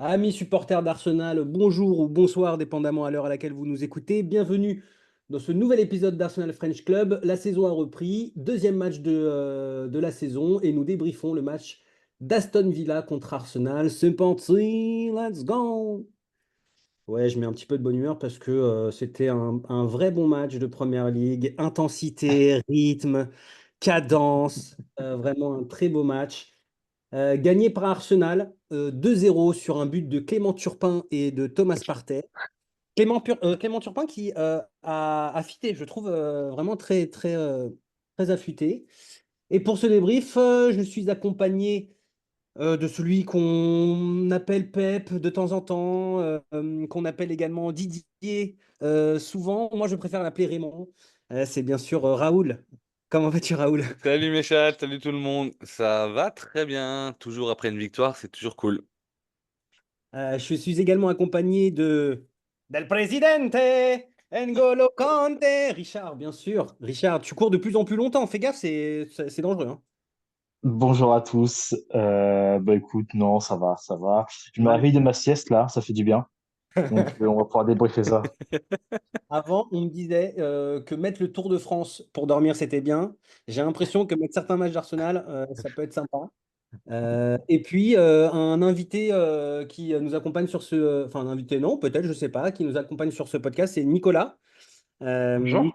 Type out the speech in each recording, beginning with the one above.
Amis supporters d'Arsenal, bonjour ou bonsoir, dépendamment à l'heure à laquelle vous nous écoutez. Bienvenue dans ce nouvel épisode d'Arsenal French Club. La saison a repris, deuxième match de la saison et nous débriefons le match d'Aston Villa contre Arsenal. C'est parti, let's go! Ouais, je mets un petit peu de bonne humeur parce que c'était un vrai bon match de Première Ligue. Intensité, rythme, cadence, vraiment un très beau match. Gagné par Arsenal, 2-0 sur un but de Clément Turpin et de Thomas Partey. Clément Turpin qui a affûté, je trouve vraiment très, très, très affûté. Et pour ce débrief, je suis accompagné de celui qu'on appelle Pep de temps en temps, qu'on appelle également Didier souvent. Moi, je préfère l'appeler Raymond. C'est bien sûr Raoul. Comment vas-tu, Raoul? Salut Méchal, salut tout le monde. Ça va très bien. Toujours après une victoire, c'est toujours cool. Je suis également accompagné de del Presidente N'Golo Kanté. Richard, bien sûr. Richard, tu cours de plus en plus longtemps. Fais gaffe, c'est dangereux, hein. Bonjour à tous. Écoute, non, ça va, ça va. Je me Mal. réveille de ma sieste là, ça fait du bien. Donc on va pouvoir débriefer ça. Avant, on me disait que mettre le Tour de France pour dormir, c'était bien. J'ai l'impression que mettre certains matchs d'Arsenal, ça peut être sympa. Et puis, un invité qui nous accompagne sur enfin, un invité, non, peut-être, je sais pas, qui nous accompagne sur ce podcast, c'est Nicolas. Bonjour.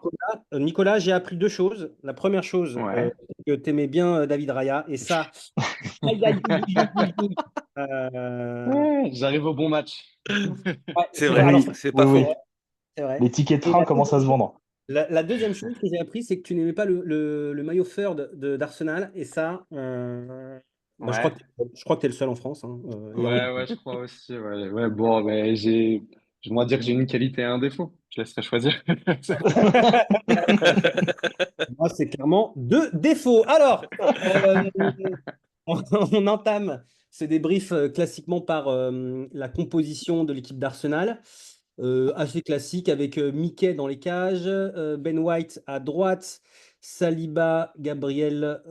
Nicolas, j'ai appris deux choses. La première chose, Ouais. c'est que tu aimais bien David Raya. Et ça, aïe, aïe, aïe, aïe, aïe, aïe. J'arrive au bon match. Ouais, C'est c'est vrai. vrai, Alors, Oui, ça, c'est oui, pas c'est oui. vrai. faux. C'est vrai. Les tickets de Et train commencent à se vendre. la deuxième chose que j'ai appris, c'est que tu n'aimais pas le maillot Ferd d'Arsenal. Et ça, bah, Ouais. je crois que tu es le seul en France, hein. Ouais, je crois aussi. Ouais, ouais, bon, ben, je dois dire que j'ai une qualité et un défaut. Je laisserai choisir. Moi, c'est clairement deux défauts. Alors, euh, on entame ce débrief classiquement par la composition de l'équipe d'Arsenal. Assez classique avec Mickey dans les cages, Ben White à droite, Saliba, Gabriel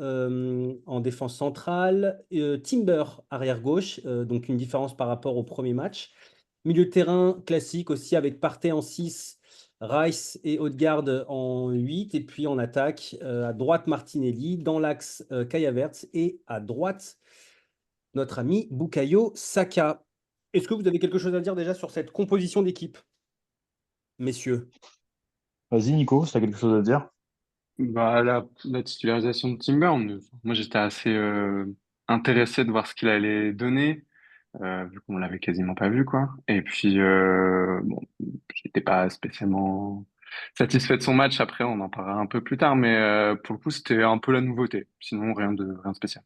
en défense centrale, Timber arrière gauche, donc une différence par rapport au premier match. Milieu de terrain classique aussi avec Partey en 6, Rice et Odegaard en 8 et puis en attaque, à droite Martinelli, dans l'axe Kai Havertz et à droite notre ami Bukayo Saka. Est-ce que vous avez quelque chose à dire déjà sur cette composition d'équipe, messieurs? Vas-y, Nico, si t'as quelque chose à dire. Bah, la titularisation de Timber, moi j'étais assez intéressé de voir ce qu'il allait donner, vu qu'on l'avait quasiment pas vu, quoi. Et puis, bon, j'étais pas spécialement satisfait de son match. Après, on en parlera un peu plus tard, mais pour le coup, c'était un peu la nouveauté. Sinon, rien de spécial.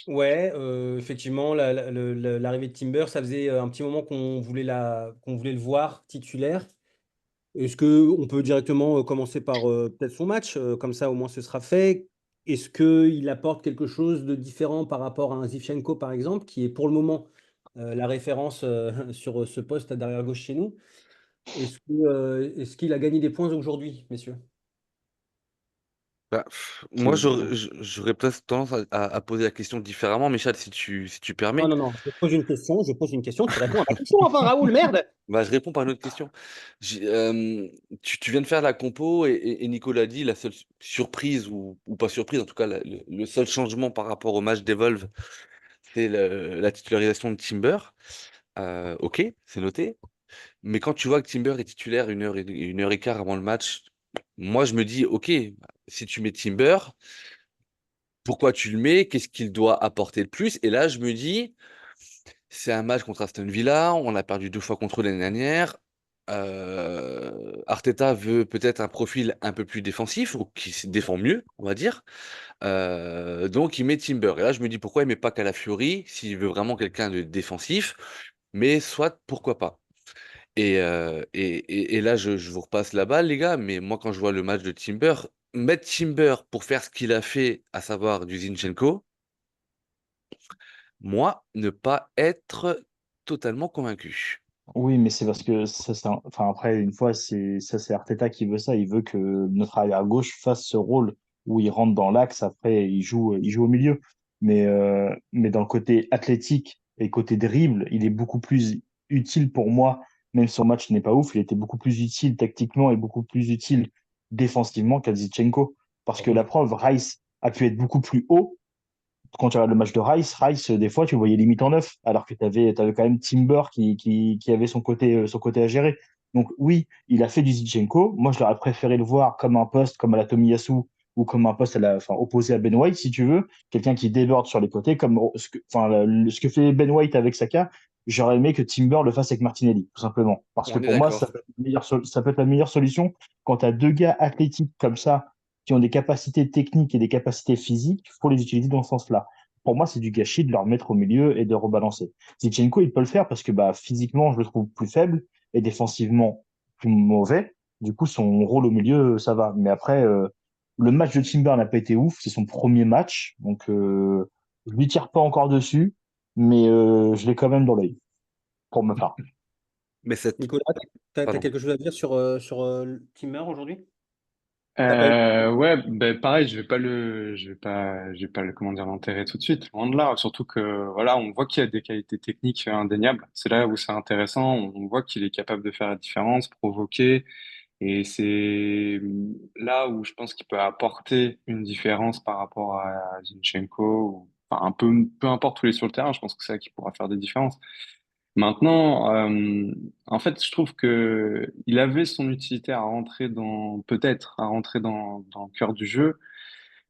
Ouais, effectivement, l'arrivée de Timber, ça faisait un petit moment qu'on voulait le voir titulaire. Est-ce que on peut directement commencer par peut-être son match, comme ça au moins ce sera fait. Est-ce qu'il apporte quelque chose de différent par rapport à un Zivchenko par exemple, qui est pour le moment la référence sur ce poste derrière gauche chez nous? Est-ce qu'il a gagné des points aujourd'hui, messieurs? Moi, j'aurais presque tendance à poser la question différemment, Michel, si tu Non, permets. non, non, je pose une question, tu réponds à ma question enfin, Raoul, merde! Bah, je réponds par une autre question. Tu viens de faire la compo et Nicolas dit la seule surprise, ou pas surprise, en tout cas, le seul changement par rapport au match d'Evolve, c'est la titularisation de Timber. Ok, c'est noté. Mais quand tu vois que Timber est titulaire une heure et quart avant le match, moi je me dis, ok, si tu mets Timber, pourquoi tu le mets? Qu'est-ce qu'il doit apporter le plus? Et là, je me dis, c'est un match contre Aston Villa, on a perdu deux fois contre eux l'année dernière. Arteta veut peut-être un profil un peu plus défensif, ou qui se défend mieux, on va dire. Donc il met Timber. Et là, je me dis, pourquoi il met pas Calafiori s'il veut vraiment quelqu'un de défensif? Mais soit, pourquoi pas? Et là, je vous repasse la balle, les gars, mais moi, quand je vois le match de Timber, mettre Timber pour faire ce qu'il a fait, à savoir du Zinchenko, moi, ne pas être totalement convaincu. Oui, mais c'est parce que enfin après, une fois, c'est Arteta qui veut ça. Il veut que notre arrière gauche fasse ce rôle où il rentre dans l'axe, après il joue au milieu. Mais dans le côté athlétique Et côté dribble, il est beaucoup plus utile pour moi, même si son match n'est pas ouf, il était beaucoup plus utile tactiquement et beaucoup plus utile défensivement qu'Azichenko. Parce que la preuve, Rice a pu être beaucoup plus haut. Quand tu regardes le match de Rice, des fois, tu le voyais limite en neuf, alors que tu avais quand même Timber qui avait son côté à gérer. Donc oui, il a fait du Zinchenko. Moi, je l'aurais préféré le voir comme un poste, comme à la Tomiyasu, ou comme un poste enfin, opposé à Ben White, si tu veux. Quelqu'un qui déborde sur les côtés, comme enfin, ce que fait Ben White avec Saka. J'aurais aimé que Timber le fasse avec Martinelli, tout simplement. Parce que On est pour moi, d'accord. ça peut être la meilleure solution quand tu as deux gars athlétiques comme ça, qui ont des capacités techniques et des capacités physiques, il faut les utiliser dans ce sens-là. Pour moi, c'est du gâchis de leur mettre au milieu et de rebalancer. Zinchenko, il peut le faire parce que bah, physiquement, je le trouve plus faible et défensivement plus mauvais. Du coup, son rôle au milieu, ça va. Mais après, le match de Timber n'a pas été ouf. C'est son premier match. Donc, je lui tire pas encore dessus, mais je l'ai quand même dans l'œil, pour ma part. Mais Nicolas, tu as pardon. quelque chose à dire sur Timber aujourd'hui? T'as pas eu. Ouais, ben pareil, je vais pas le, comment dire, l'enterrer tout de suite, loin de là. Surtout que, voilà, on voit qu'il y a des qualités techniques indéniables. C'est là où c'est intéressant. On voit qu'il est capable de faire la différence, provoquer. Et c'est là où je pense qu'il peut apporter une différence par rapport à Zinchenko, ou, enfin, peu importe où il est sur le terrain, je pense que c'est là qu'il pourra faire des différences. Maintenant, en fait, je trouve que il avait son utilité à rentrer peut-être à rentrer dans le cœur du jeu,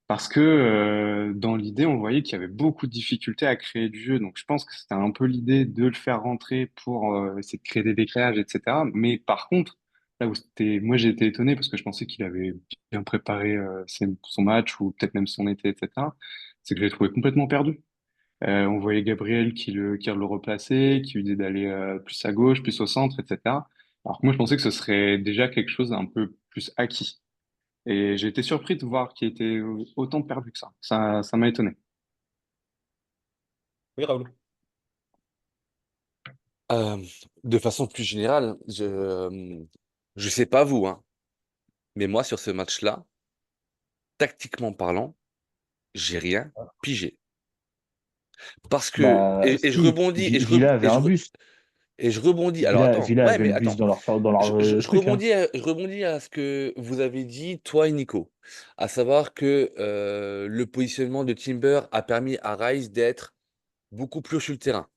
parce que dans l'idée, on voyait qu'il y avait beaucoup de difficultés à créer du jeu. Donc, je pense que c'était un peu l'idée de le faire rentrer pour essayer de créer des décalages, etc. Mais par contre, là où moi j'ai été étonné parce que je pensais qu'il avait bien préparé son match ou peut-être même son été, etc. C'est que je l'ai trouvé complètement perdu. On voyait Gabriel qui le replaçait, qui lui disait d'aller plus à gauche, plus au centre, etc. Alors que moi, je pensais que ce serait déjà quelque chose d'un peu plus acquis. Et j'ai été surpris de voir qu'il était autant perdu que ça. Ça m'a étonné. Oui, Raoul. Euh, de façon plus générale, je sais pas vous, hein, mais moi sur ce match-là, tactiquement parlant, j'ai rien pigé. Parce que Bah, et je si, rebondis Villa avait un bus. et je rebondis. Alors attends, Villa ouais, avait mais le bus attends, dans leur je truc, hein. rebondis à ce que vous avez dit toi et Nico, à savoir que le positionnement de Timber a permis à Rice d'être beaucoup plus sur le terrain.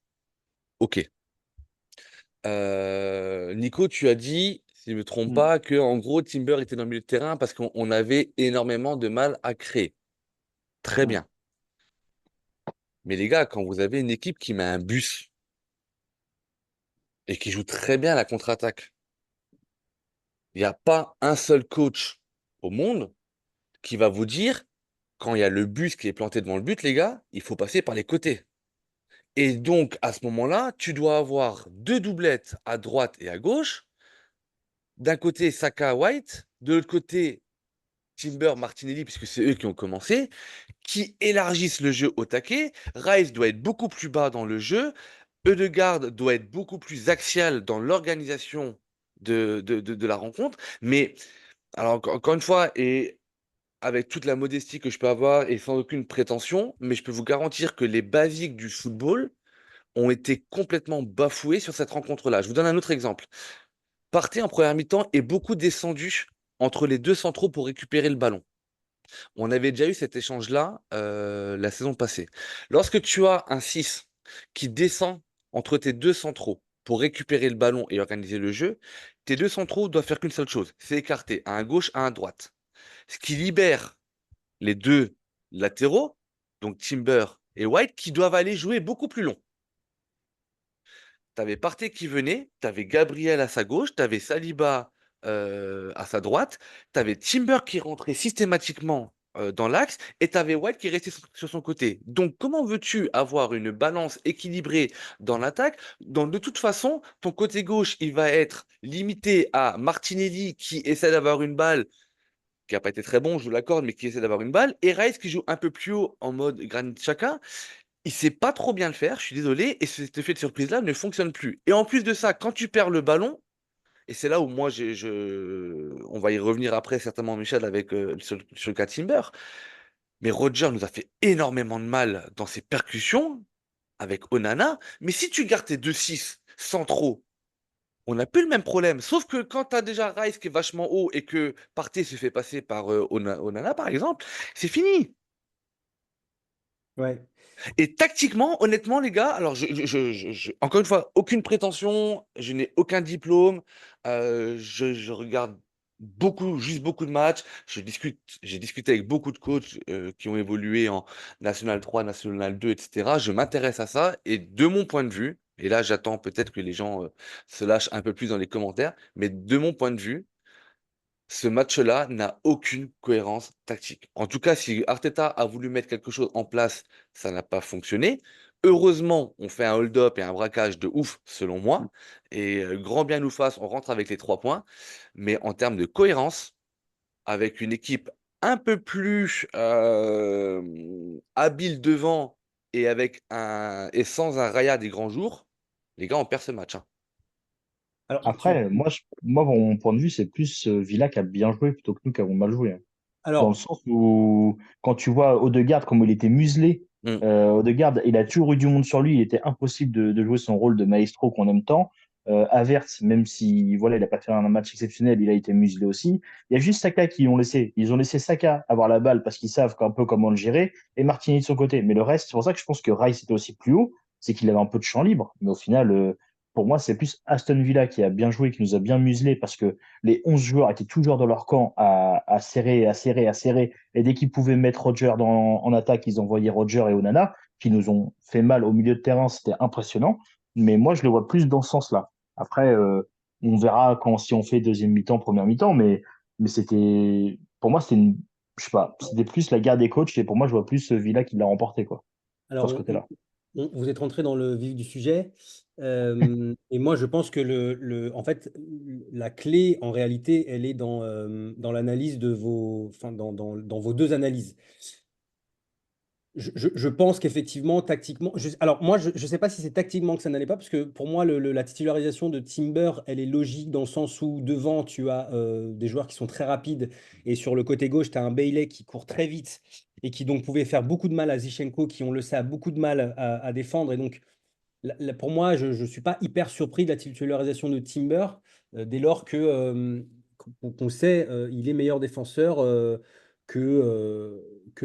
Ok. Nico, tu as dit, si je ne me trompe Mm. pas, que en gros Timber était dans le milieu de terrain parce qu'on avait énormément de mal à créer. Très Mm. bien. Mais les gars, quand vous avez une équipe qui met un bus et qui joue très bien la contre-attaque, il n'y a pas un seul coach au monde qui va vous dire, quand il y a le bus qui est planté devant le but, les gars, il faut passer par les côtés. Et donc, à ce moment-là, tu dois avoir deux doublettes à droite et à gauche. D'un côté, Saka White, de l'autre côté, Timber, Martinelli, puisque c'est eux qui ont commencé, qui élargissent le jeu au taquet. Rice doit être beaucoup plus bas dans le jeu. Ødegaard doit être beaucoup plus axial dans l'organisation de la rencontre. Mais, alors, encore une fois, et avec toute la modestie que je peux avoir et sans aucune prétention, mais je peux vous garantir que les basiques du football ont été complètement bafoués sur cette rencontre-là. Je vous donne un autre exemple. Partey en première mi-temps est beaucoup descendu entre les deux centraux pour récupérer le ballon. On avait déjà eu cet échange-là la saison passée. Lorsque tu as un 6 qui descend entre tes deux centraux pour récupérer le ballon et organiser le jeu, tes deux centraux doivent faire qu'une seule chose, c'est écarter à un gauche, à un droite. Ce qui libère les deux latéraux, donc Timber et White, qui doivent aller jouer beaucoup plus long. Tu avais Partey qui venait, tu avais Gabriel à sa gauche, tu avais Saliba à sa droite, tu avais Timber qui rentrait systématiquement dans l'axe et tu avais White qui restait sur son côté. Donc, comment veux-tu avoir une balance équilibrée dans l'attaque? De toute façon, ton côté gauche, il va être limité à Martinelli qui essaie d'avoir une balle, qui n'a pas été très bon, je vous l'accorde, mais qui essaie d'avoir une balle, et Rice qui joue un peu plus haut en mode Granit Xhaka. Il sait pas trop bien le faire, je suis désolé, et cet effet de surprise-là ne fonctionne plus. Et en plus de ça, quand tu perds le ballon, et c'est là où moi, on va y revenir après, certainement, Michel, avec sur le cas Timber, mais Roger nous a fait énormément de mal dans ses percussions. avec Onana. Mais si tu gardes tes 2-6 centraux, on n'a plus le même problème. Sauf que quand tu as déjà Rice qui est vachement haut et que Partey se fait passer par Onana, par exemple, c'est fini. Ouais. Et tactiquement, honnêtement, les gars, alors encore une fois, aucune prétention, je n'ai aucun diplôme, je regarde juste beaucoup de matchs, j'ai discuté avec beaucoup de coachs qui ont évolué en National 3, National 2, etc. Je m'intéresse à ça et de mon point de vue, et là j'attends peut-être que les gens se lâchent un peu plus dans les commentaires, mais de mon point de vue, ce match-là n'a aucune cohérence tactique. En tout cas, si Arteta a voulu mettre quelque chose en place, ça n'a pas fonctionné. Heureusement, on fait un hold-up et un braquage de ouf, selon moi. Et grand bien nous fasse, on rentre avec les 3 points. Mais en termes de cohérence, avec une équipe un peu plus habile devant et sans un Raya des grands jours, les gars, on perd ce match, hein. Alors, Après, moi, mon point de vue, c'est plus Villa qui a bien joué plutôt que nous qui avons mal joué, hein. Dans le alors, sens où, quand tu vois Odegaard, comme il était muselé, Mm. Odegaard, il a toujours eu du monde sur lui, il était impossible de jouer son rôle de maestro qu'on aime tant. Havertz, même si voilà, il n'a pas fait un match exceptionnel, il a été muselé aussi. Il y a juste Saka qui ont laissé. Ils ont laissé Saka avoir la balle parce qu'ils savent un peu comment le gérer, et Martinelli de son côté. Mais le reste, c'est pour ça que je pense que Rice était aussi plus haut, c'est qu'il avait un peu de champ libre. Mais au final, pour moi, c'est plus Aston Villa qui a bien joué, qui nous a bien muselé parce que les 11 joueurs étaient toujours dans leur camp à serrer, à serrer, à serrer. Et dès qu'ils pouvaient mettre Roger en attaque, ils envoyaient Roger et Onana, qui nous ont fait mal au milieu de terrain. C'était impressionnant. Mais moi, je le vois plus dans ce sens-là. Après, on verra si on fait deuxième mi-temps, première mi-temps. Mais c'était, pour moi, je sais pas, c'était plus la guerre des coachs. Et pour moi, je vois plus Villa qui l'a remporté, quoi, sur alors ce côté-là. vous êtes rentré dans le vif du sujet. Et moi, je pense que en fait, la clé, en réalité, elle est dans l'analyse de enfin, dans vos deux analyses. Je pense qu'effectivement, tactiquement, alors moi, je ne sais pas si c'est tactiquement que ça n'allait pas, parce que pour moi, la titularisation de Timber, elle est logique dans le sens où devant, tu as des joueurs qui sont très rapides, et sur le côté gauche, tu as un Bailey qui court très vite, et qui donc pouvait faire beaucoup de mal à Zinchenko, qui, on le sait, a beaucoup de mal à défendre. Et donc, pour moi, je ne suis pas hyper surpris de la titularisation de Timber, dès lors qu'on sait il est meilleur défenseur que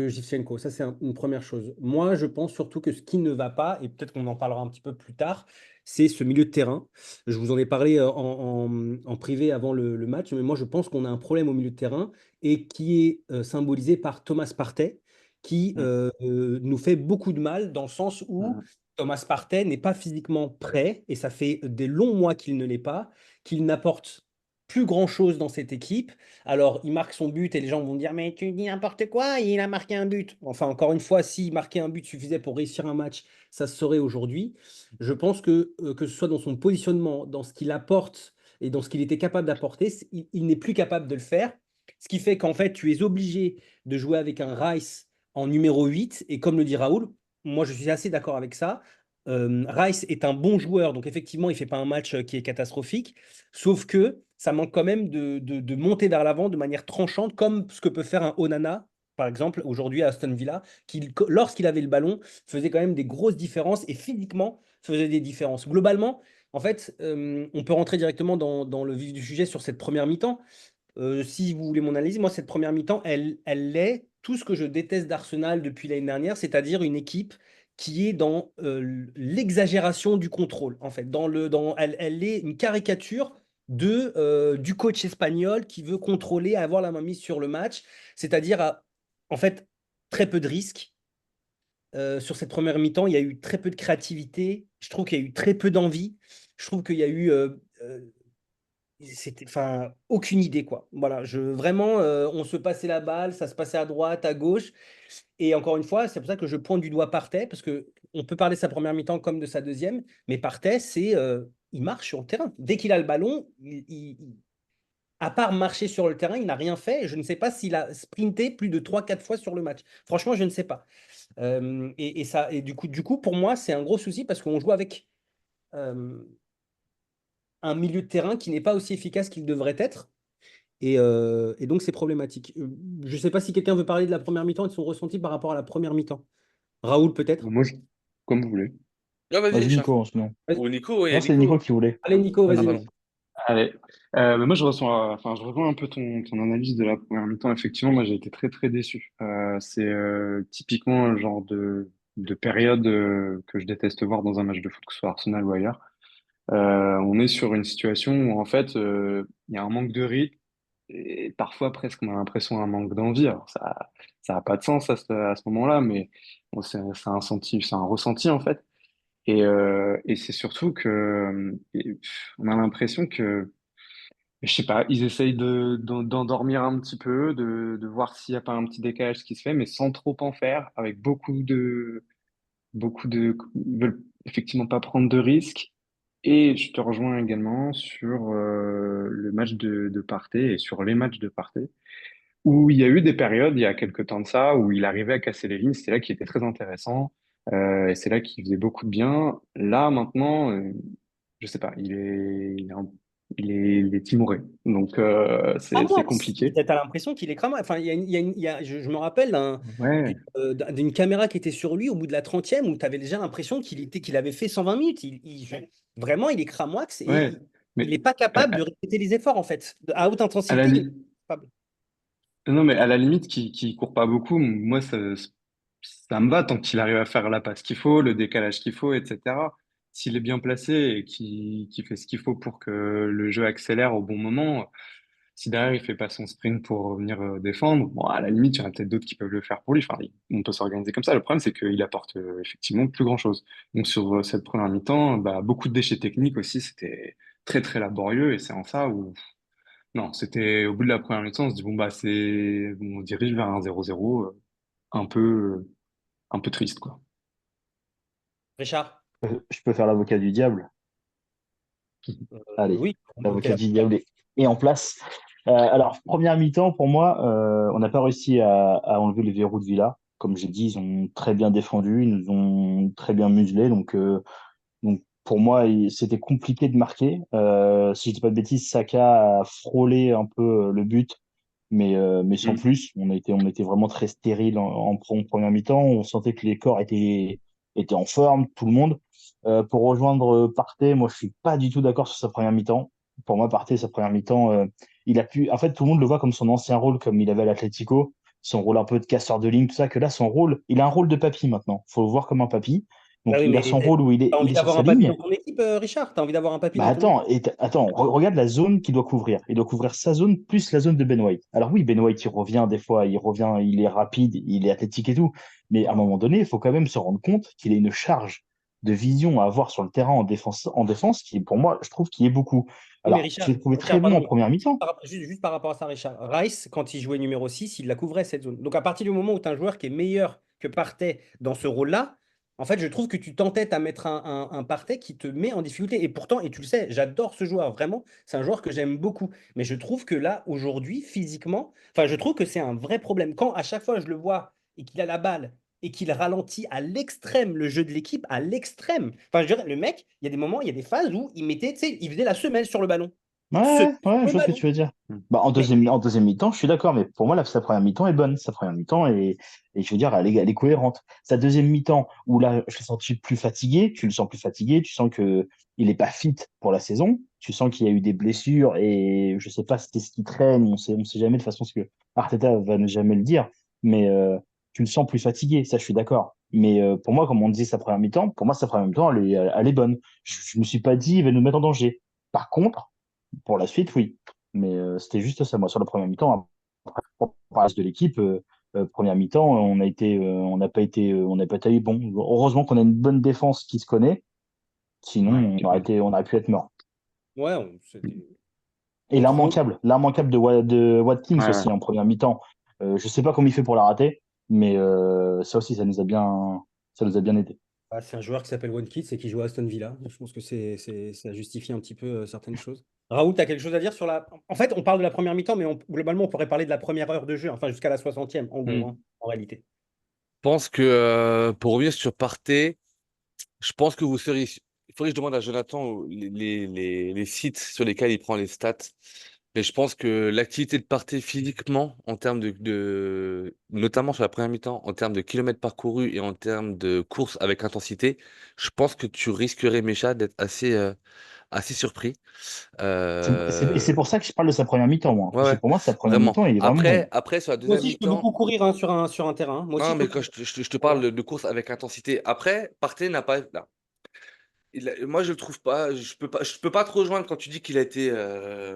Zinchenko. Ça, c'est une première chose. Moi, je pense surtout que ce qui ne va pas, et peut-être qu'on en parlera un petit peu plus tard, c'est ce milieu de terrain. Je vous en ai parlé en privé avant le match, mais moi, je pense qu'on a un problème au milieu de terrain et qui est symbolisé par Thomas Partey, qui Mm. nous fait beaucoup de mal dans le sens où Mm. Thomas Partey n'est pas physiquement prêt, et ça fait des longs mois qu'il ne l'est pas, qu'il n'apporte plus grand-chose dans cette équipe. Alors, il marque son but et les gens vont dire, mais tu dis n'importe quoi, il a marqué un but. Enfin, encore une fois, s'il marquait un but suffisait pour réussir un match, ça se saurait aujourd'hui. Je pense que ce soit dans son positionnement, dans ce qu'il apporte et dans ce qu'il était capable d'apporter, il n'est plus capable de le faire. Ce qui fait qu'en fait, tu es obligé de jouer avec un Rice en numéro 8. Et comme le dit Raoul, moi, je suis assez d'accord avec ça. Rice est un bon joueur, donc effectivement, il ne fait pas un match qui est catastrophique, sauf que ça manque quand même de monter vers l'avant de manière tranchante, comme ce que peut faire un Onana, par exemple, aujourd'hui à Aston Villa, qui, lorsqu'il avait le ballon, faisait quand même des grosses différences et physiquement faisait des différences. Globalement, en fait, on peut rentrer directement dans le vif du sujet sur cette première mi-temps. Si vous voulez mon analyse, moi, cette première mi-temps, elle est tout ce que je déteste d'Arsenal depuis l'année dernière, c'est-à-dire une équipe qui est dans l'exagération du contrôle, en fait. Elle est une caricature du coach espagnol qui veut contrôler, avoir la main mise sur le match, c'est-à-dire, en fait, très peu de risques. Sur cette première mi-temps, il y a eu très peu de créativité. Je trouve qu'il y a eu très peu d'envie. Je trouve qu'il y a eu c'était, enfin, aucune idée, quoi. Voilà, vraiment, on se passait la balle, ça se passait à droite, à gauche. Et encore une fois, c'est pour ça que je pointe du doigt Partey, parce que on peut parler de sa première mi-temps comme de sa deuxième, mais Partey, il marche sur le terrain. Dès qu'il a le ballon, à part marcher sur le terrain, il n'a rien fait. Je ne sais pas s'il a sprinté plus de 3 4 fois sur le match. Franchement, je ne sais pas. Et du coup, pour moi, c'est un gros souci parce qu'on joue avec euh, un milieu de terrain qui n'est pas aussi efficace qu'il devrait être. Et donc, c'est problématique. Je ne sais pas si quelqu'un veut parler de la première mi-temps et de son ressenti par rapport à la première mi-temps. Raoul, peut-être? Moi, comme vous voulez. Ah, vas-y, Vas-y, Richard. Nico, sinon. Ou Nico, oui, il y Non, a c'est Nico Nico. qui voulait. Allez, Nico, Ah, vas-y. pardon. Allez. Mais moi, enfin, je rejoins un peu ton analyse de la première mi-temps. Effectivement, moi, j'ai été très, très déçu. C'est typiquement un genre de période que je déteste voir dans un match de foot, que ce soit Arsenal ou ailleurs. On est sur une situation où, en fait, il y a un manque de rythme et parfois, presque, on a l'impression d'un manque d'envie. Alors, ça a pas de sens à ce moment-là, mais bon, c'est un ressenti, en fait. Et c'est surtout on a l'impression que je sais pas, ils essayent d'endormir un petit peu, de voir s'il n'y a pas un petit décalage qui se fait, mais sans trop en faire, avec ils veulent effectivement pas prendre de risques. Et je te rejoins également sur le match de Partey et sur les matchs de Partey, où il y a eu des périodes, il y a quelques temps de ça, où il arrivait à casser les lignes. C'est là qui était très intéressant. Et c'est là qu'il faisait beaucoup de bien. Là, maintenant, je sais pas, il est timoré. Donc, c'est Cramoix. compliqué. T'as l'impression qu'il est cramoix. Enfin, je me rappelle Ouais, d'une caméra qui était sur lui au bout de la 30e où tu avais déjà l'impression qu'il avait fait 120 minutes. Vraiment, il est cramoix et ouais. il Mais n'est pas à, capable de à- répéter les efforts, en fait. À haute à la, intensité, il est li- pas capable. non, mais à la limite, qui court pas beaucoup, moi, ça me va tant qu'il arrive à faire la passe qu'il faut, le décalage qu'il faut, etc. S'il est bien placé et qu'il fait ce qu'il faut pour que le jeu accélère au bon moment, si derrière il fait pas son sprint pour venir défendre, bon, à la limite, il y en a peut-être d'autres qui peuvent le faire pour lui. Enfin, on peut s'organiser comme ça. Le problème, c'est qu'il apporte effectivement plus grand-chose. Donc sur cette première mi-temps, bah, beaucoup de déchets techniques aussi, c'était très très laborieux et c'est en ça où non, c'était au bout de la première mi-temps, on se dit bon bah on dirige vers un 0-0 un peu un peu triste quoi. Richard? Je peux faire l'avocat du diable. Allez, Oui. Ok. l'avocat du diable est en place. Alors, première mi-temps, pour moi, on n'a pas réussi à enlever les verrous de Villa. Comme j'ai dit, ils ont très bien défendu, ils nous ont très bien muselés. Donc pour moi, c'était compliqué de marquer. Si je dis pas de bêtises, Saka a frôlé un peu le but, mais sans Mm. plus. On était vraiment très stérile en première mi-temps. On sentait que les corps étaient en forme, tout le monde. Pour rejoindre Partey, moi, je suis pas du tout d'accord sur sa première mi-temps. Pour moi, Partey, sa première mi-temps, il a pu. En fait, tout le monde le voit comme son ancien rôle, comme il avait à l'Atlético, son rôle un peu de casseur de ligne, tout ça. Que là, son rôle, il a un rôle de papy maintenant. Faut le voir comme un papy. Bah Donc, oui, il a mais son rôle où il est, t'as il envie est sur d'avoir sa un papy ligne. dans ton équipe, Richard? T'as envie d'avoir un papy Bah dans ton équipe? attends, regarde la zone qu'il doit couvrir. Il doit couvrir sa zone plus la zone de Ben White. Alors oui, Ben White, il revient des fois, il est rapide, il est athlétique et tout. Mais à un moment donné, il faut quand même se rendre compte qu'il a une charge de vision à avoir sur le terrain en défense qui, pour moi, je trouve qu'il est beaucoup. Oui, mais Alors, je l'ai trouvé très bon en Pardon, première mi-temps. juste par rapport à ça, Richard. Rice, quand il jouait numéro 6, il la couvrait cette zone. Donc à partir du moment où tu as un joueur qui est meilleur que Partey dans ce rôle-là, en fait, je trouve que tu t'entêtes à mettre un Partey qui te met en difficulté. Et pourtant, et tu le sais, j'adore ce joueur, vraiment, c'est un joueur que j'aime beaucoup. Mais je trouve que là, aujourd'hui, physiquement, enfin, je trouve que c'est un vrai problème. Quand à chaque fois je le vois et qu'il a la balle et qu'il ralentit à l'extrême le jeu de l'équipe, à l'extrême. Enfin, je dirais, le mec, il y a des moments, il y a des phases où il mettait, tu sais, il faisait la semelle sur le ballon. Semelle Ouais, sur je le vois ce que tu ballon. veux dire. Mm. Bah, en Mais deuxième, en deuxième mi-temps, je suis d'accord, mais pour moi, sa première mi-temps est bonne. Sa première mi-temps et je veux dire, elle est cohérente. Sa deuxième mi-temps, où là, je l'ai senti plus fatigué, tu le sens plus fatigué, tu sens que il est pas fit pour la saison, tu sens qu'il y a eu des blessures et je sais pas si c'est ce qui traîne, on sait jamais de toute façon ce que Arteta va ne jamais le dire, mais tu le sens plus fatigué, ça, je suis d'accord. Mais pour moi, comme on disait sa première mi-temps, pour moi, sa première mi-temps, elle est bonne. Je me suis pas dit, il va nous mettre en danger. Par contre, pour la suite, oui. Mais c'était juste ça, moi, sur la première mi-temps. Après, pour le reste de l'équipe, première mi-temps, on n'a pas été bon. Heureusement qu'on a une bonne défense qui se connaît. Ouais, Sinon, on aurait pu être mort. ouais, c'était Et contrôle. l'immanquable de Watkins ouais, ouais. aussi en première mi-temps. Je sais pas comment il fait pour la rater, mais ça aussi, ça nous a bien aidé. Ah, c'est un joueur qui s'appelle One Kids et qui joue à Aston Villa. Je pense que ça justifie un petit peu certaines choses. Raoul, tu as quelque chose à dire sur la. En fait, on parle de la première mi-temps, mais globalement, on pourrait parler de la première heure de jeu, enfin jusqu'à la 60e, en gros, hein, Mm. en réalité. Je pense que pour revenir sur Partey, je pense que vous seriez. Il faudrait que je demande à Jonathan les sites sur lesquels il prend les stats. Et je pense que l'activité de Partey physiquement, en termes notamment sur la première mi-temps, en termes de kilomètres parcourus et en termes de course avec intensité, je pense que tu risquerais, Mécha, d'être assez surpris. Et c'est Euh, pour ça que je parle de sa première mi-temps, moi. ouais, Parce que ouais, pour moi, sa première vraiment. mi-temps, il est vraiment bon. Après, sur la Moi deuxième aussi, je peux beaucoup mi-temps, courir hein, sur un terrain. Moi aussi, non, je peux mais quand courir. je te parle de course avec intensité, après, Partey n'a pas. Là, moi, je le trouve pas. Je peux pas te rejoindre quand tu dis qu'il a été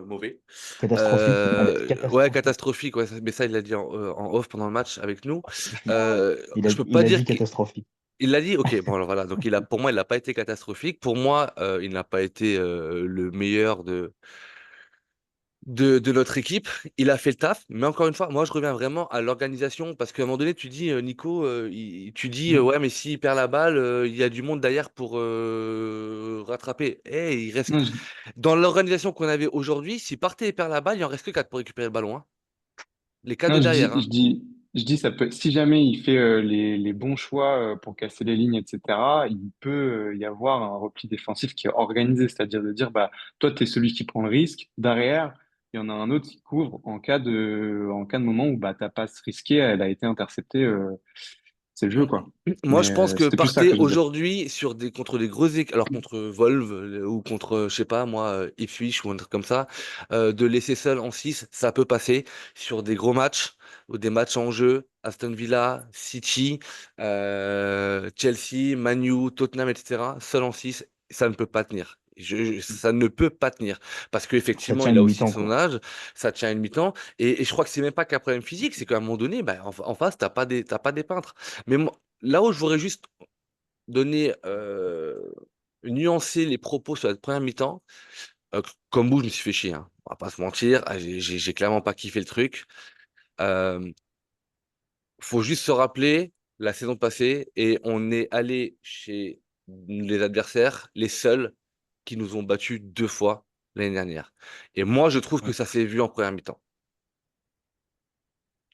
mauvais. Catastrophique. Il a été Ouais, catastrophique. catastrophique. Ouais, mais ça, il l'a dit en off pendant le match avec nous. Franchement, Je peux pas il a dit dire qu'il catastrophique. il l'a dit. Ok, bon, alors voilà. Donc, pour moi, il n'a pas été catastrophique. Pour moi, il n'a pas été le meilleur de notre équipe. Il a fait le taf, mais encore une fois, moi je reviens vraiment à l'organisation parce qu'à un moment donné, tu dis, Nico, tu dis, Mm. ouais, mais s'il perd la balle, il y a du monde derrière pour rattraper. Il reste. Non, Dans l'organisation qu'on avait aujourd'hui, si Partey et perd la balle, il en reste que 4 pour récupérer le ballon, hein. Les 4 de non, derrière, hein. je dis, ça peut, si jamais il fait les bons choix pour casser les lignes, etc., il peut y avoir un repli défensif qui est organisé, c'est-à-dire de dire, bah, toi, tu es celui qui prend le risque. Derrière, il y en a un autre qui couvre en cas de moment où bah, ta passe risquée, elle a été interceptée. C'est le jeu, quoi. Moi, Mais je pense que c'était plus ça Partey que je veux dire. aujourd'hui contre des grosses équipes, alors contre Volve ou contre, je sais pas moi, Ipswich ou un truc comme ça, de laisser seul en 6 ça peut passer sur des gros matchs ou des matchs en jeu, Aston Villa, City, Chelsea, Man U, Tottenham, etc. Seul en 6 ça ne peut pas tenir. Ça ne peut pas tenir parce Ça qu'effectivement, tient il a une aussi mi-temps, son quoi. âge, ça tient une mi-temps, et je crois que c'est même pas qu'un problème physique, c'est qu'à un moment donné, bah, en face, t'as pas des peintres. Mais là où je voudrais juste donner, nuancer les propos sur la première mi-temps, comme vous, je me suis fait chier, hein. On va pas se mentir, j'ai clairement pas kiffé le truc. Euh, Faut juste se rappeler la saison passée et on est allé chez les adversaires, les seuls qui nous ont battus 2 fois l'année dernière. Et moi, je trouve que Mm. ça s'est vu en première mi-temps.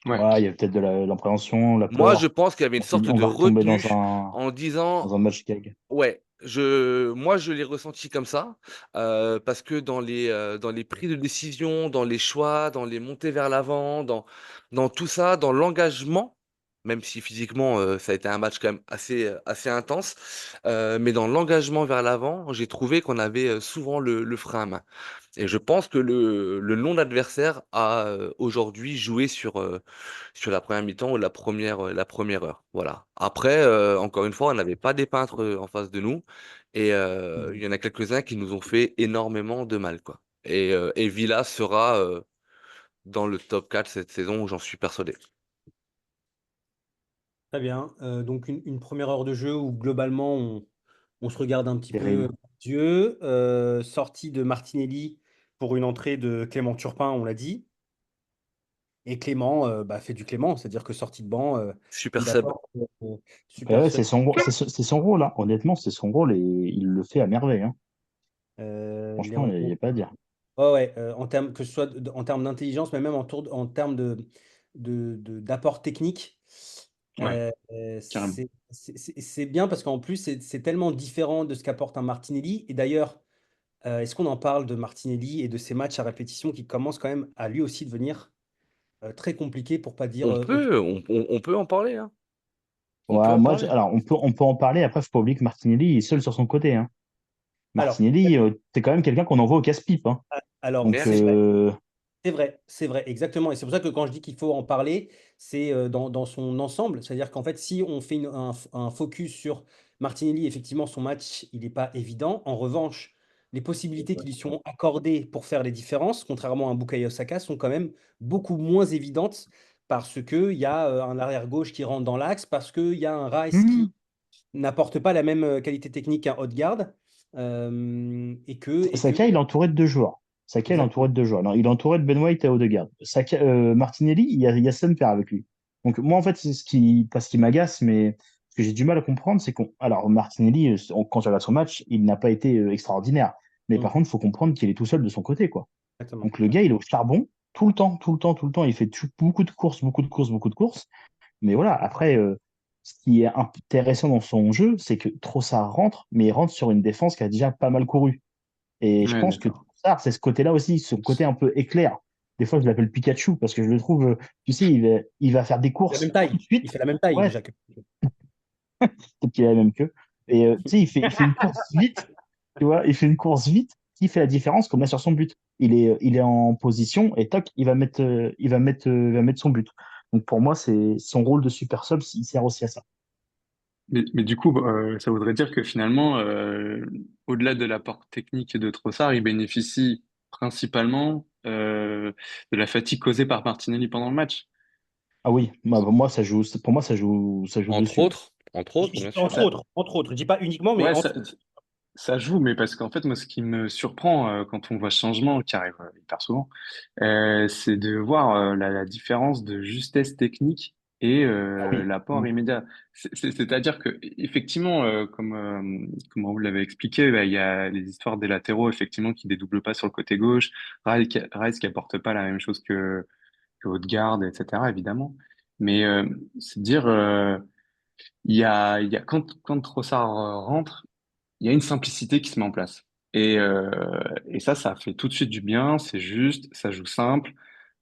Ouais. Ouais, il y a peut-être de l'appréhension, la Moi, je peur. pense qu'il y avait une sorte On de va retomber retenue en disant. dans un match gag. Ouais, moi je l'ai ressenti comme ça, parce que dans les prises de décision, dans les choix, dans les montées vers l'avant, dans tout ça, dans l'engagement, même si physiquement ça a été un match quand même assez intense, mais dans l'engagement vers l'avant, j'ai trouvé qu'on avait souvent le frein à main. Et je pense que le non-adversaire a aujourd'hui joué sur la première mi-temps ou la première heure. Voilà. Après, encore une fois, on n'avait pas des peintres en face de nous. Et il y en a quelques-uns qui nous ont fait énormément de mal, quoi. Et Villa sera dans le top 4 cette saison, j'en suis persuadé. Très bien. Donc, une première heure de jeu où globalement, on se regarde un petit peu Terrible. Dieu. Sortie de Martinelli pour une entrée de Clément Turpin, on l'a dit. Et Clément bah, fait du Clément, c'est-à-dire que sortie de banc, Super il sub. apporte Ouais, super ouais, seul. c'est son rôle, hein. Honnêtement, c'est son rôle et il le fait à merveille, hein. Les Franchement, il n'y rebonds. a pas à dire. Ouais, ouais, en termes, que ce soit en termes d'intelligence, mais même en termes d'apport technique, Ouais, carrément. c'est bien parce qu'en plus, c'est tellement différent de ce qu'apporte un Martinelli. Et d'ailleurs, est-ce qu'on en parle de Martinelli et de ses matchs à répétition qui commencent quand même à lui aussi devenir très compliqué pour pas dire On autre peut, on peut en parler, hein. On peut Ouais, en parler. alors, on peut en parler. Après, faut pas oublier que Martinelli est seul sur son côté, hein. Alors, Martinelli, c'est quand même quelqu'un qu'on envoie au casse-pipe, hein. alors Donc, Merci. c'est vrai, exactement. Et c'est pour ça que quand je dis qu'il faut en parler, c'est dans son ensemble. C'est-à-dire qu'en fait, si on fait un focus sur Martinelli, effectivement, son match, il n'est pas évident. En revanche, les possibilités qui lui sont accordées pour faire les différences, contrairement à un Bukayo Saka, sont quand même beaucoup moins évidentes parce qu'il y a un arrière-gauche qui rentre dans l'axe, parce qu'il y a un Rice qui hmm, n'apporte pas la même qualité technique qu'un Odegaard. Et que, Saka, il est entouré de deux joueurs. Saka, il est entouré exactement. de deux joueurs. Non, il est entouré de Ben White et Odegaard. Saka, Martinelli, il y a Son Père avec lui. Donc, moi, en fait, c'est pas ce qui m'agace, mais ce que j'ai du mal à comprendre, c'est alors, Martinelli, quand je regarde son match, il n'a pas été extraordinaire. Mais Mm, par contre, il faut comprendre qu'il est tout seul de son côté, quoi. exactement. Donc, le gars, il est au charbon tout le temps, tout le temps, tout le temps. Il fait beaucoup de courses, beaucoup de courses, beaucoup de courses. Mais voilà, après, ce qui est intéressant dans son jeu, c'est que Trossard rentre, mais il rentre sur une défense qui a déjà pas mal couru. Et je Ouais, pense que d'accord. Trossard, c'est ce côté-là aussi, ce côté un peu éclair. Des fois, je l'appelle Pikachu parce que je le trouve, tu sais, il va faire des Il a la même courses tout taille. de suite. Il fait la même taille Ouais, déjà que. peut-être qu'il a la même queue. Et tu sais, il fait une course vite, tu vois, il fait une course vite qui fait la différence comme là sur son but. Il est en position et toc, il va mettre son but. Donc pour moi, c'est son rôle de super sub, il sert aussi à ça. Mais du coup, ça voudrait dire que finalement, au-delà de l'apport technique de Trossard, il bénéficie principalement de la fatigue causée par Martinelli pendant le match. Ah oui, moi pour moi ça joue dessus. Ouais. Entre autres, bien sûr. Entre autres. Je dis pas uniquement, mais Ouais, entre. ça joue, mais parce qu'en fait, moi, ce qui me surprend quand on voit ce changement, qui arrive hyper souvent, c'est de voir la différence de justesse technique et Ah oui. l'apport immédiat. C'est-à-dire que, effectivement, comme vous l'avez expliqué, bah, il y a les histoires des latéraux, effectivement, qui dédoublent pas sur le côté gauche, Rice qui apporte pas la même chose que Odegaard, etc., évidemment. Mais c'est dire, quand Trossard rentre, il y a une simplicité qui se met en place. Et ça fait tout de suite du bien, c'est juste, ça joue simple.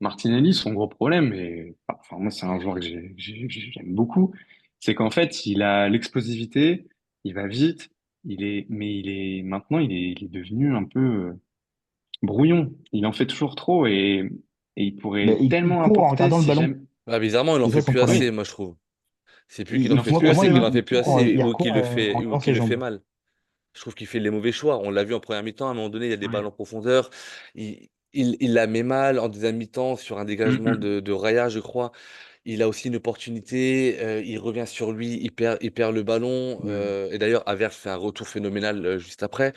Martinelli, son gros problème, et enfin, moi, c'est un joueur que j'aime beaucoup, c'est qu'en fait, il a l'explosivité, il va vite, maintenant, il est devenu un peu brouillon. Il en fait toujours trop et il Mais pourrait il tellement court en apporter regardant le si ballon. jamais. Ah, bizarrement, il en C'est ça fait son plus problème. assez, Oui, moi, je trouve. C'est plus qu'il en fait il en Moi, plus fait pour moi, assez, assez, qu'il mais en fait plus assez il ou recourt en ou regardant qu'il ses le fait jambes. mal. Je trouve qu'il fait les mauvais choix. On l'a vu en première mi-temps, à un moment donné, il y a des balles Ouais. en profondeur. Il la met mal en deuxième mi-temps sur un Mm, dégagement mm. de Raya, je crois. Il a aussi une opportunité. Il revient sur lui, il perd le ballon. Ouais. Et d'ailleurs, Havertz fait un retour phénoménal juste après.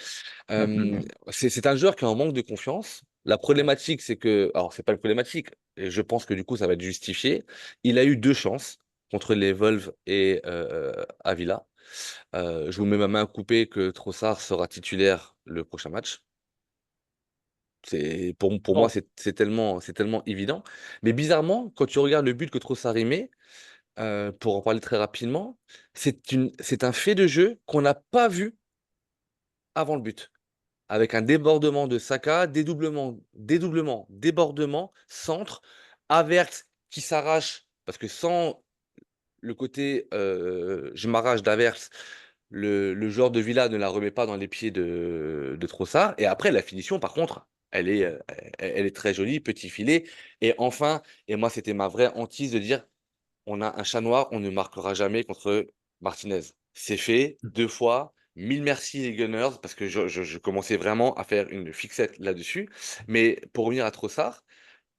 Mm, Euh, mm. c'est un joueur qui est en manque de confiance. La problématique, c'est que, alors c'est pas le problématique, et je pense que du coup ça va être justifié. Il a eu deux chances contre les Wolves et Avila. Je vous mets ma main coupée que Trossard sera titulaire le prochain match. Pour moi, Non. c'est tellement évident. Mais bizarrement, quand tu regardes le but que Trossard y met, pour en parler très rapidement, c'est un fait de jeu qu'on n'a pas vu avant le but. Avec un débordement de Saka, débordement, centre, Havertz qui s'arrache, parce que sans le côté je m'arrache d'Havertz, le joueur de Villa ne la remet pas dans les pieds de Trossard. Et après, la finition, par contre, elle est très jolie, petit filet. Et enfin, et moi, c'était ma vraie hantise de dire, on a un chat noir, on ne marquera jamais contre Martinez. C'est fait, deux fois. Mille merci les Gunners, parce que je commençais vraiment à faire une fixette là-dessus. Mais pour revenir à Trossard,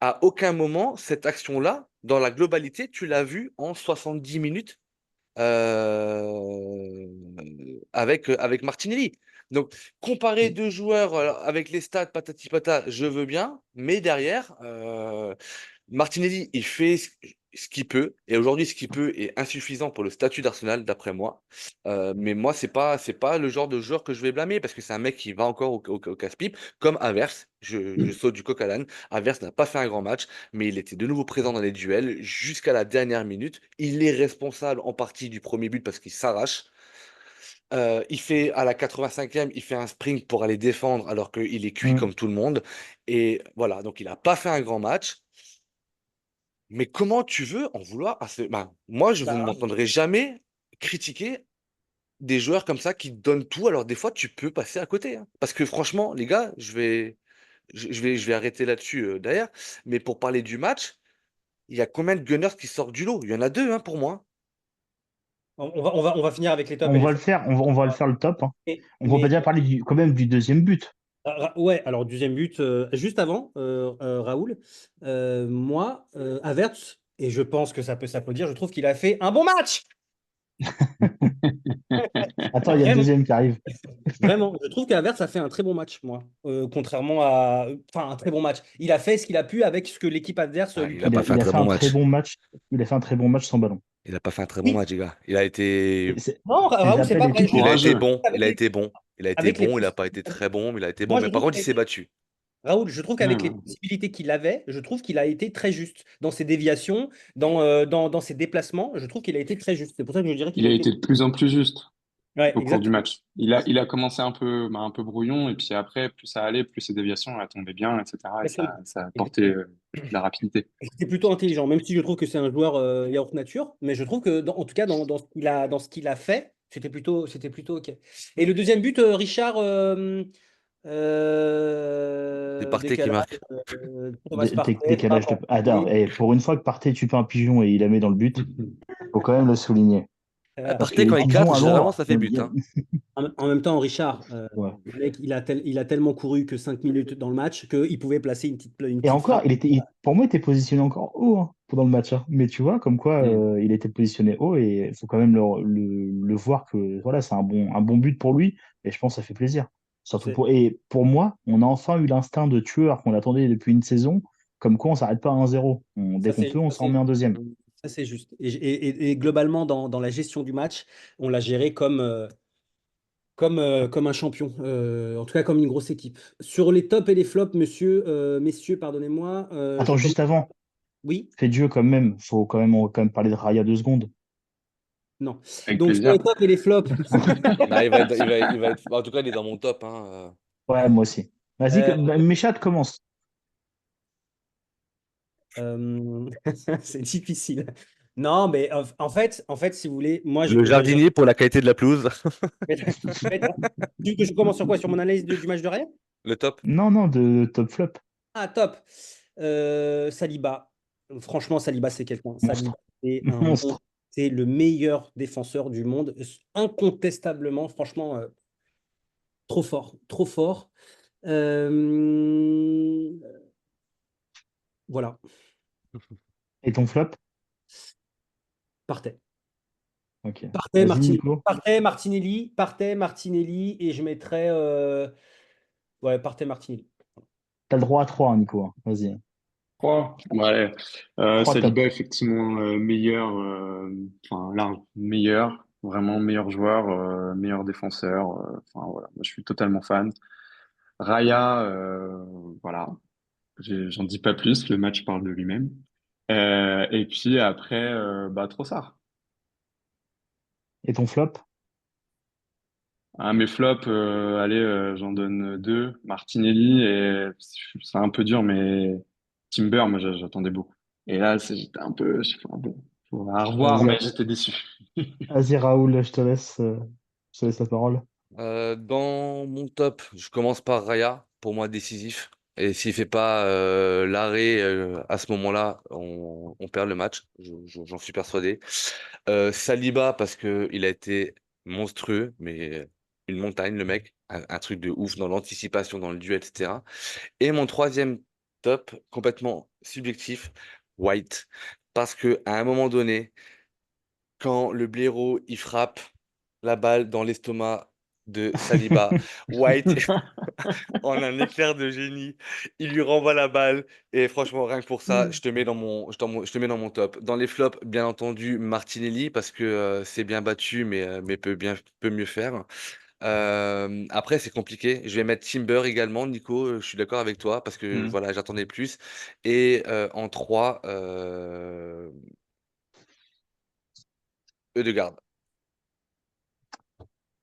à aucun moment, cette action-là, dans la globalité, tu l'as vue en 70 minutes euh, avec Martinelli. Donc, comparer deux joueurs avec les stats patati patata, je veux bien, mais derrière, Martinelli, il fait ce qu'il peut, et aujourd'hui, ce qu'il peut est insuffisant pour le statut d'Arsenal, d'après moi. Mais moi, c'est pas le genre de joueur que je vais blâmer, parce que c'est un mec qui va encore au casse-pipe, comme Havertz. Je saute du coq à l'âne. Havertz n'a pas fait un grand match, mais il était de nouveau présent dans les duels jusqu'à la dernière minute. Il est responsable en partie du premier but parce qu'il s'arrache. Il fait à la 85e, il fait un sprint pour aller défendre alors qu'il est cuit Mm. comme tout le monde. Et voilà, donc il n'a pas fait un grand match. Mais comment tu veux en vouloir à ce... Ben, moi, je vous Bah, m'entendrai jamais critiquer des joueurs comme ça qui donnent tout. Alors des fois, tu peux passer à côté, hein. Parce que franchement, les gars, je vais arrêter là-dessus d'ailleurs. Mais pour parler du match, il y a combien de Gunners qui sortent du lot? Il y en a deux hein, pour moi. on va finir avec les tops et les flops. On va le faire le top. Hein. On va pas Mais déjà parler quand même du deuxième but. ouais, alors deuxième but, juste avant, Raoul, moi, Havertz, et je pense que ça peut s'applaudir, je trouve qu'il a fait un bon match. Attends, il y a le Vraiment, deuxième qui arrive. vraiment. Je trouve qu'Havertz a fait un très bon match, moi. Contrairement à. Enfin, un très bon match. Il a fait ce qu'il a pu avec ce que l'équipe adverse Ah, lui il n'a pas propose. fait un Il a très fait bon un très match. bon match. Il a fait un très bon match sans ballon. Il n'a pas fait un très bon Oui. match, les gars. Il a été, Non, Ces Raoul, c'est appels pas et tout, vrai. il a été Courageux. bon. Il Avec a les, été bon. Il a été avec les bon. Il n'a pas été possibilités. très bon, mais il a été bon. Moi, Mais je par trouve contre, il s'est battu. Raoul, je trouve qu'avec les Non. possibilités qu'il avait, je trouve qu'il a été très juste dans ses déviations, dans ses déplacements. Je trouve qu'il a été très juste. C'est pour ça que je dirais qu'il Il a a été. été de plus en plus juste. Ouais, au cours du exactement. match. Il a commencé un peu brouillon, et puis après, plus ça allait, plus ses déviations elles tombaient bien, etc. Et Exactement. ça apportait Exactement. de la rapidité. C'était plutôt intelligent, même si je trouve que c'est un joueur yaourt nature, mais je trouve que, en tout cas, dans ce qu'il a fait, c'était plutôt OK. Et le deuxième but, Richard, C'est Partey qui décalage, marque. Thomas Partey, Décalage frappe de. en Attends, doublé. pour une fois que Partey tue pas un pigeon et il la met dans le but, faut quand même le souligner. Ah, Voilà. Parce que Partey, les quand il pigeons capte, à généralement, l'ombre, ça fait but, hein. En même temps, Richard, ouais. le mec, il a tellement couru que 5 minutes dans le match qu'il pouvait placer une Et petite encore, frappe. pour moi, il était positionné encore haut pendant le match, hein. Mais tu vois, comme quoi, Mm. il était positionné haut et il faut quand même le voir que voilà, c'est un bon but pour lui. Et je pense que ça fait plaisir. Surtout C'est et pour moi, on a enfin eu l'instinct de tueur qu'on attendait depuis une saison. Comme quoi, on s'arrête pas à 1-0. Dès ça, qu'on c'est peut, on ça, s'en remet c'est- un deuxième. ça, c'est juste. Et globalement, dans la gestion du match, on l'a géré comme un champion, en tout cas comme une grosse équipe. Sur les tops et les flops, messieurs, pardonnez-moi, je Attends, commence. juste avant, Oui? fait de jeu quand même. On va quand même parler de Raya 2 secondes. Non. Avec Donc, sur les plaisir. tops et les flops, Bah, il va être. En tout cas, il est dans mon top, hein. Ouais, moi aussi. Vas-y, euh, Méchat commence. euh, c'est difficile. Non, mais en fait, si vous voulez, moi, Le jardinier pour la qualité de la pelouse. tu veux que je commence sur quoi? Sur mon analyse du match de Real? Le top. Non, non, de top flop. Ah, top. Saliba. Franchement, Saliba, c'est quelqu'un. Saliba, Monstre. c'est un Monstre. monstre. C'est le meilleur défenseur du monde. Incontestablement, franchement, trop fort. Trop fort. Euh, Voilà. Et ton flop? Partait. Ok. Partait, Vas-y, Martinelli. Nico. Partait, Martinelli. Et je mettrais. Ouais, partait, Martinelli. T'as le droit à 3, Nico, hein. Vas-y. 3. Ouais. 3 top. Saliba, effectivement, meilleur, enfin, large, meilleur, vraiment meilleur joueur, meilleur défenseur. Enfin, voilà, moi, je suis totalement fan. Raya, voilà, j'en dis pas plus, le match parle de lui-même. Et puis après, bah, Trossard. Et ton flop? Ah, mes flops, allez, j'en donne deux. Martinelli, et c'est un peu dur, mais Timber, moi, j'attendais beaucoup. Et là, j'étais un peu, je sais pas, bon, faut à revoir, Vas-y, mais j'étais déçu. vas-y, Raoul, je te laisse la parole. Dans mon top, je commence par Raya, pour moi décisif. Et s'il fait pas l'arrêt à ce moment-là, on perd le match. J'en suis persuadé. Saliba, parce que il a été monstrueux, mais une montagne, le mec. Un truc de ouf dans l'anticipation, dans le duel, etc. Et mon troisième top, complètement subjectif, White. Parce que à un moment donné, quand le blaireau il frappe la balle dans l'estomac de Saliba, White, en un éclair de génie, il lui renvoie la balle. Et franchement, rien que pour ça, je te mets dans mon top. Dans les flops, bien entendu, Martinelli, parce que c'est bien battu, mais peut mieux faire. Après, c'est compliqué. Je vais mettre Timber également, Nico. Je suis d'accord avec toi parce que Hmm. voilà, j'attendais plus. Et en 3, Ødegaard.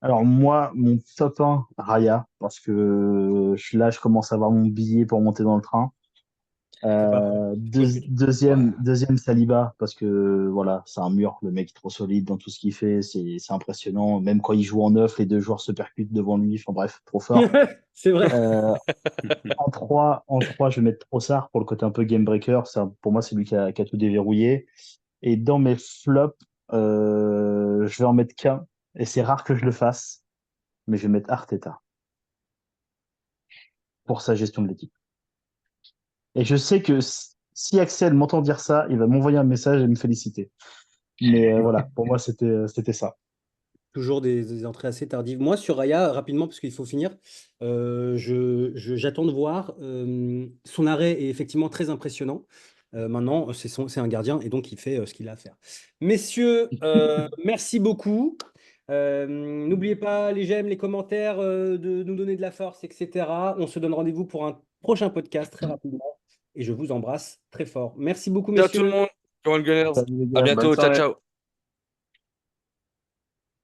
Alors moi, mon top 1, Raya, parce que là, je commence à avoir mon billet pour monter dans le train. T'es pas prêt. Ouais. Deuxième Saliba, parce que voilà, c'est un mur, le mec est trop solide dans tout ce qu'il fait, c'est impressionnant. Même quand il joue en neuf, les deux joueurs se percutent devant lui. Enfin bref, trop fort. C'est vrai. Euh, en 3, je vais mettre Trossard pour le côté un peu game breaker. Ça, pour moi, c'est lui qui a tout déverrouillé. Et dans mes flops, je vais en mettre qu'un. Et c'est rare que je le fasse, mais je vais mettre Arteta pour sa gestion de l'équipe. Et je sais que si Axel m'entend dire ça, il va m'envoyer un message et me féliciter. Mais voilà, pour moi, c'était ça. Toujours des entrées assez tardives. Moi, sur Raya, rapidement, parce qu'il faut finir, j'attends de voir. Son arrêt est effectivement très impressionnant. Maintenant, c'est un gardien et donc il fait ce qu'il a à faire. Messieurs, merci beaucoup. N'oubliez pas les j'aime, les commentaires, de nous donner de la force, etc. On se donne rendez-vous pour un prochain podcast très rapidement et je vous embrasse très fort. Merci beaucoup, Ciao tout le messieurs. monde. Come on, Gunners. Salut les À gars. Bonne bientôt. Ciao, soirée. ciao.